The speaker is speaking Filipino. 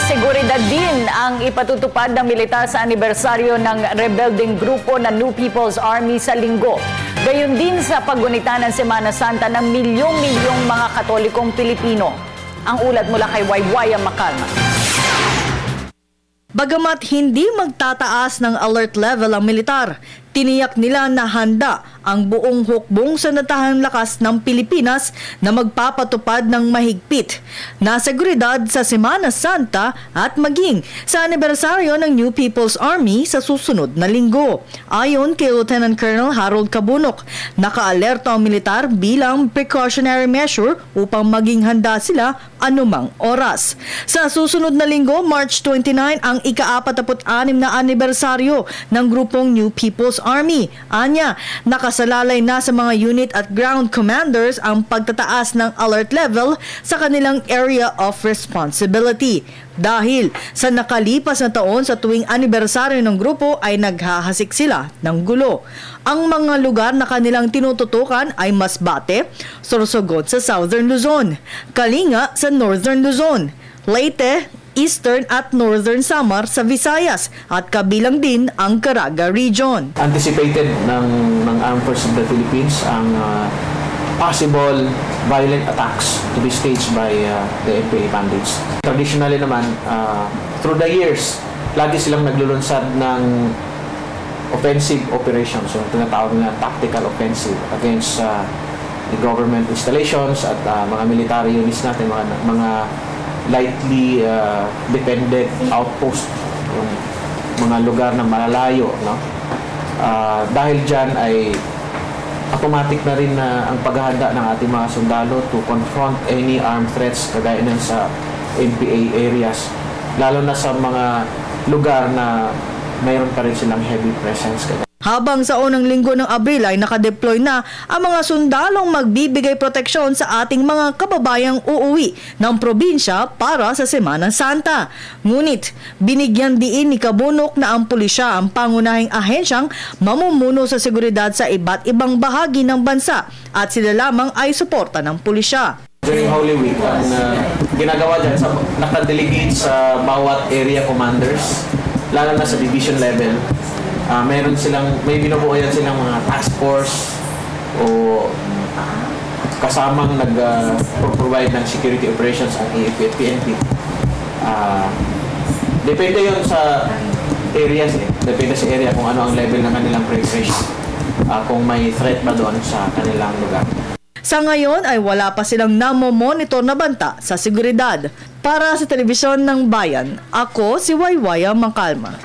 seguridad din ang ipatutupad ng militar sa anibersaryo ng rebelding grupo na New People's Army sa Linggo. Gayon din sa paggunita ng Semana Santa ng milyong-milyong mga Katolikong Pilipino. Ang ulat mula kay Waywaya Macalma. Bagamat hindi magtataas ng alert level ang militar, tiniyak nila na handa ang buong hukbong sa natahang lakas ng Pilipinas na magpapatupad ng mahigpit na seguridad sa Semana Santa at maging sa anibersaryo ng New People's Army sa susunod na linggo. Ayon kay Lieutenant Colonel Harold Cabunok, nakaalerto ang militar bilang precautionary measure upang maging handa sila anumang oras. Sa susunod na linggo, March 29, ang ika-46 na anibersaryo ng grupong New People's Army. Anya, nakasalalay na sa mga unit at ground commanders ang pagtataas ng alert level sa kanilang area of responsibility. Dahil sa nakalipas na taon sa tuwing anibersaryo ng grupo ay naghahasik sila ng gulo. Ang mga lugar na kanilang tinututukan ay Masbate, Sorsogon sa Southern Luzon, Kalinga sa Northern Luzon, Leyte, Eastern at Northern Samar sa Visayas at kabilang din ang Caraga Region. Anticipated ng Armed Forces of the Philippines ang possible violent attacks to be staged by the NPA bandits. Traditionally naman, through the years, lagi silang naglulunsad ng offensive operations, so tinatawag na tactical offensive against the government installations at mga military units natin, mga lightly defended outpost, yung mga lugar na malalayo, no? Dahil dyan ay automatic na rin na ang paghahanda ng ating mga sundalo to confront any armed threats kagaya ng sa NPA areas, lalo na sa mga lugar na mayroon pa rin silang heavy presence. Habang sa unang linggo ng Abril ay nakadeploy na ang mga sundalong magbibigay proteksyon sa ating mga kababayang uuwi ng probinsya para sa Semana Santa. Ngunit binigyan diin ni Cabunok na ang pulisya ang pangunahing ahensyang mamumuno sa seguridad sa iba't ibang bahagi ng bansa at sila lamang ay suporta ng pulisya. During Holy Week, ang ginagawa dyan, nakadelegate sa bawat area commanders, lalo na sa division level. May binubuo yan silang mga task force o kasamang nag-provide ng security operations ang AFP at PNP. Depende yun sa areas, depende sa area kung ano ang level ng kanilang preparation, kung may threat ba doon sa kanilang lugar. Sa ngayon ay wala pa silang namomonitor na banta sa seguridad. Para sa Telebisyon ng Bayan, ako si Waywaya Macalma.